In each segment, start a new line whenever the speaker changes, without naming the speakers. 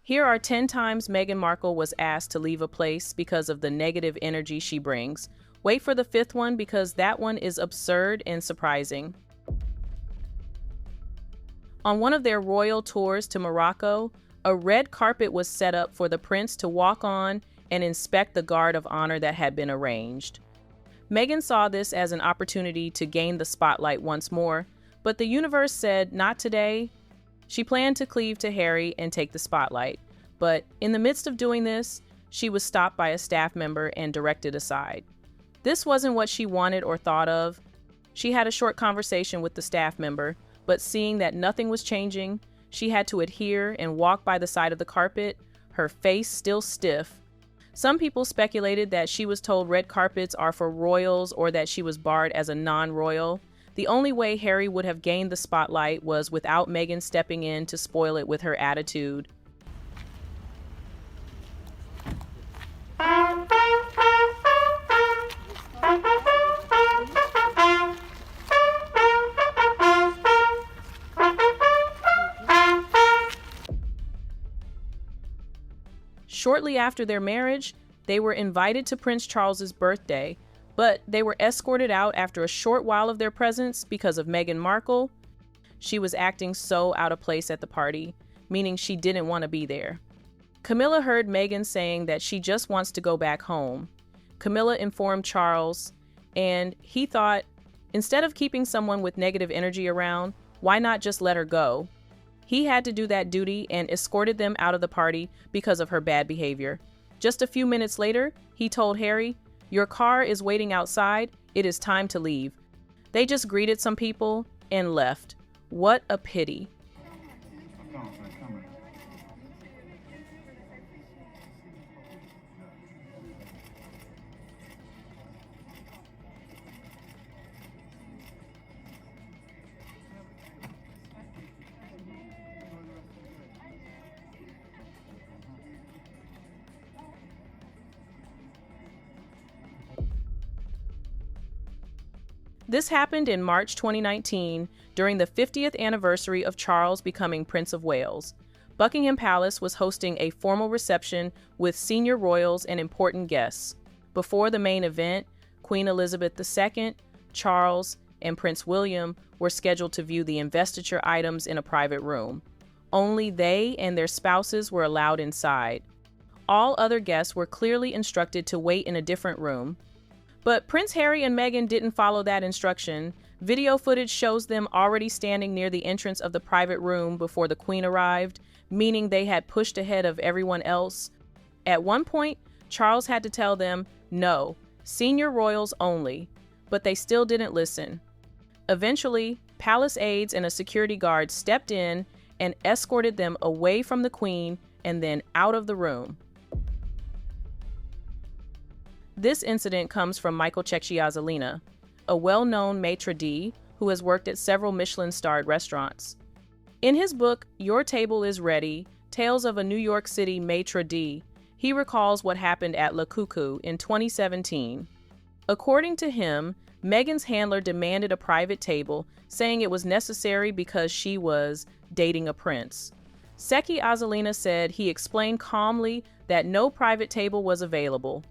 Here are 10 times Meghan Markle was asked to leave a place because of the negative energy she brings. Wait for the fifth one because that one is absurd and surprising. On one of their royal tours to Morocco, a red carpet was set up for the prince to walk on and inspect the guard of honor that had been arranged. Meghan saw this as an opportunity to gain the spotlight once more, but the universe said not today. She planned to cleave to Harry and take the spotlight, but in the midst of doing this, she was stopped by a staff member and directed aside. This wasn't what she wanted or thought of. She had a short conversation with the staff member, but seeing that nothing was changing, she had to adhere and walk by the side of the carpet, her face still stiff. Some people speculated that she was told red carpets are for royals or that she was barred as a non-royal. The only way Harry would have gained the spotlight was without Meghan stepping in to spoil it with her attitude. Shortly after their marriage, they were invited to Prince Charles's birthday, but they were escorted out after a short while of their presence because of Meghan Markle. She was acting so out of place at the party, meaning she didn't want to be there. Camilla heard Meghan saying that she just wants to go back home. Camilla informed Charles, and he thought, instead of keeping someone with negative energy around, why not just let her go? He had to do that duty and escorted them out of the party because of her bad behavior. Just a few minutes later, he told Harry, "Your car is waiting outside. It is time to leave." They just greeted some people and left. What a pity. This happened in March 2019, during the 50th anniversary of Charles becoming Prince of Wales. Buckingham Palace was hosting a formal reception with senior royals and important guests. Before the main event, Queen Elizabeth II, Charles, and Prince William were scheduled to view the investiture items in a private room. Only they and their spouses were allowed inside. All other guests were clearly instructed to wait in a different room. But Prince Harry and Meghan didn't follow that instruction. Video footage shows them already standing near the entrance of the private room before the Queen arrived, meaning they had pushed ahead of everyone else. At one point, Charles had to tell them, no, senior royals only, but they still didn't listen. Eventually, palace aides and a security guard stepped in and escorted them away from the Queen and then out of the room. This incident comes from Michael Cecchiazzolina, a well-known maitre d' who has worked at several Michelin-starred restaurants. In his book, Your Table is Ready, Tales of a New York City Maitre d', he recalls what happened at Le Cuckoo in 2017. According to him, Meghan's handler demanded a private table, saying it was necessary because she was dating a prince. Cecchiazzolina said he explained calmly that no private table was available.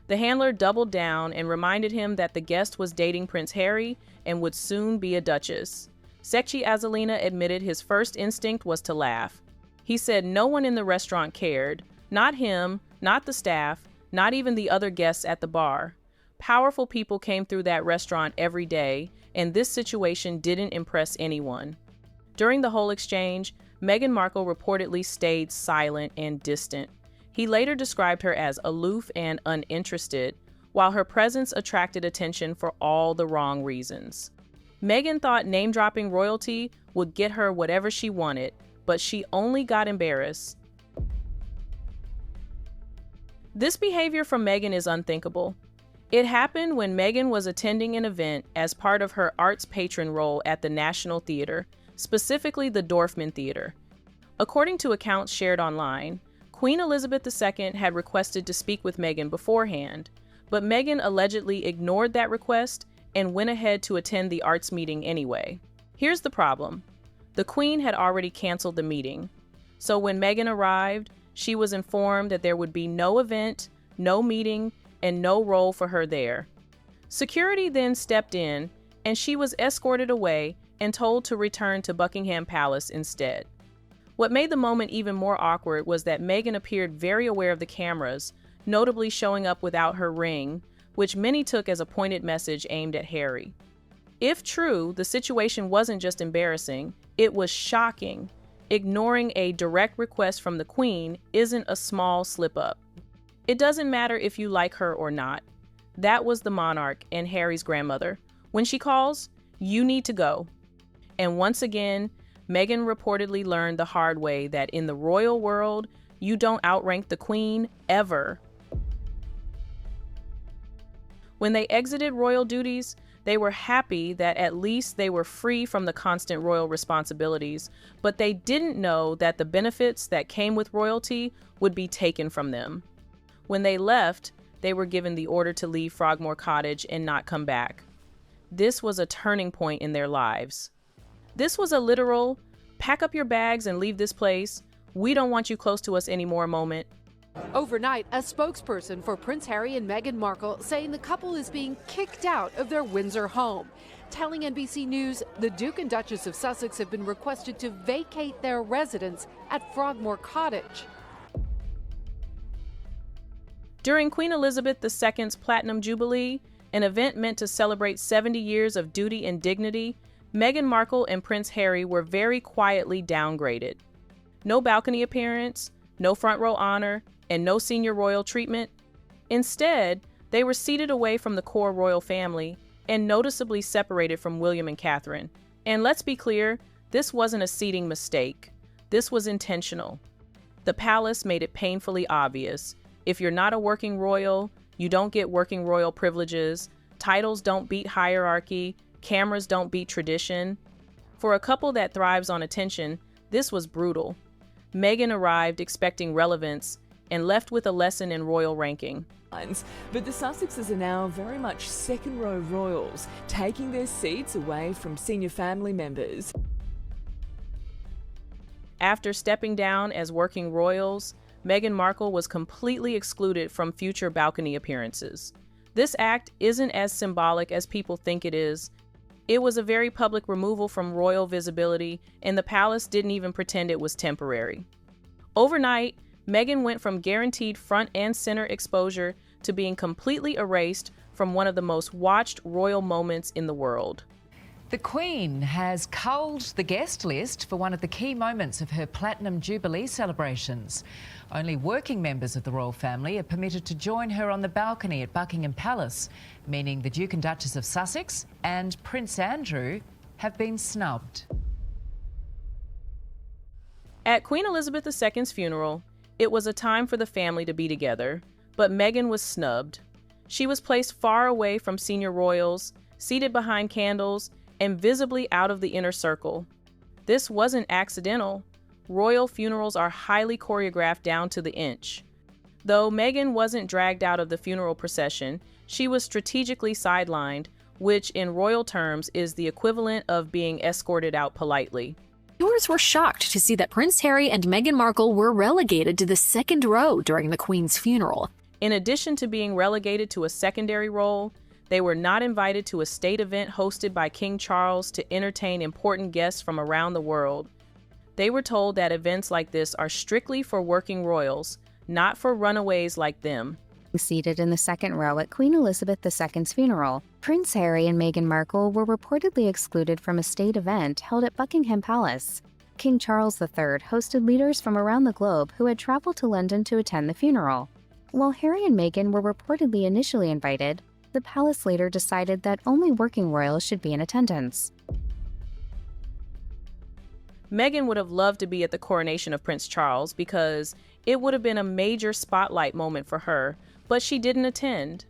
The handler doubled down and reminded him that the guest was dating Prince Harry and would soon be a duchess. Cecchiazzolina admitted his first instinct was to laugh. He said no one in the restaurant cared. Not him, not the staff, not even the other guests at the bar. Powerful people came through that restaurant every day, and this situation didn't impress anyone. During the whole exchange, Meghan Markle reportedly stayed silent and distant. He later described her as aloof and uninterested, while her presence attracted attention for all the wrong reasons. Meghan thought name-dropping royalty would get her whatever she wanted, but she only got embarrassed. This behavior from Meghan is unthinkable. It happened when Meghan was attending an event as part of her arts patron role at the National Theatre, specifically the Dorfman Theatre. According to accounts shared online, Queen Elizabeth II had requested to speak with Meghan beforehand, but Meghan allegedly ignored that request and went ahead to attend the arts meeting anyway. Here's the problem. The Queen had already canceled the meeting. So when Meghan arrived, She was informed that there would be no event, no meeting, and no role for her there. Security then stepped in, and she was escorted away and told to return to Buckingham Palace instead. What made the moment even more awkward was that Meghan appeared very aware of the cameras, notably showing up without her ring, which many took as a pointed message aimed at Harry. If true, the situation wasn't just embarrassing, it was shocking. Ignoring a direct request from the Queen isn't a small slip-up. It doesn't matter if you like her or not. That was the monarch and Harry's grandmother. When she calls, you need to go. And once again, Meghan reportedly learned the hard way that in the royal world, you don't outrank the Queen ever. When they exited royal duties, they were happy that at least they were free from the constant royal responsibilities, but they didn't know that the benefits that came with royalty would be taken from them. When they left, they were given the order to leave Frogmore Cottage and not come back. This was a turning point in their lives. This was a literal, pack up your bags and leave this place. We don't want you close to us anymore moment.
Overnight, a spokesperson for Prince Harry and Meghan Markle saying the couple is being kicked out of their Windsor home, telling NBC News the Duke and Duchess of Sussex have been requested to vacate their residence at Frogmore Cottage.
During Queen Elizabeth II's Platinum Jubilee, an event meant to celebrate 70 years of duty and dignity, Meghan Markle and Prince Harry were very quietly downgraded. No balcony appearance, no front row honor, and no senior royal treatment. Instead, they were seated away from the core royal family and noticeably separated from William and Catherine. And let's be clear, this wasn't a seating mistake. This was intentional. The palace made it painfully obvious. If you're not a working royal, you don't get working royal privileges, titles don't beat hierarchy, cameras don't beat tradition. For a couple that thrives on attention, this was brutal. Meghan arrived expecting relevance and left with a lesson in royal ranking.
But the Sussexes are now very much second-row royals, taking their seats away from senior family members.
After stepping down as working royals, Meghan Markle was completely excluded from future balcony appearances. This act isn't as symbolic as people think it is. It was a very public removal from royal visibility, and the palace didn't even pretend it was temporary. Overnight, Meghan went from guaranteed front and center exposure to being completely erased from one of the most watched royal moments in the world.
The Queen has culled the guest list for one of the key moments of her Platinum Jubilee celebrations. Only working members of the royal family are permitted to join her on the balcony at Buckingham Palace, meaning the Duke and Duchess of Sussex and Prince Andrew have been snubbed.
At Queen Elizabeth II's funeral, it was a time for the family to be together, but Meghan was snubbed. She was placed far away from senior royals, seated behind candles, and visibly out of the inner circle. This wasn't accidental. Royal funerals are highly choreographed down to the inch. Though Meghan wasn't dragged out of the funeral procession, she was strategically sidelined, which in royal terms is the equivalent of being escorted out politely.
Viewers were shocked to see that Prince Harry and Meghan Markle were relegated to the second row during the Queen's funeral.
In addition to being relegated to a secondary role, they were not invited to a state event hosted by King Charles to entertain important guests from around the world. They were told that events like this are strictly for working royals, not for runaways like them.
Seated in the second row at Queen Elizabeth II's funeral, Prince Harry and Meghan Markle were reportedly excluded from a state event held at Buckingham Palace. King Charles III hosted leaders from around the globe who had traveled to London to attend the funeral. While Harry and Meghan were reportedly initially invited, the palace later decided that only working royals should be in attendance.
Meghan would have loved to be at the coronation of Prince Charles because it would have been a major spotlight moment for her, but she didn't attend.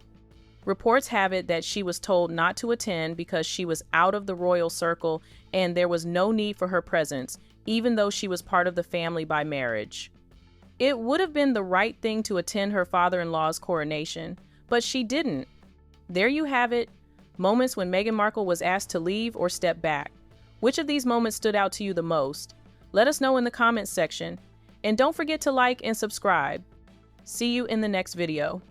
Reports have it that she was told not to attend because she was out of the royal circle and there was no need for her presence, even though she was part of the family by marriage. It would have been the right thing to attend her father-in-law's coronation, but she didn't. There you have it, moments when Meghan Markle was asked to leave or step back. Which of these moments stood out to you the most? Let us know in the comments section. And don't forget to like and subscribe. See you in the next video.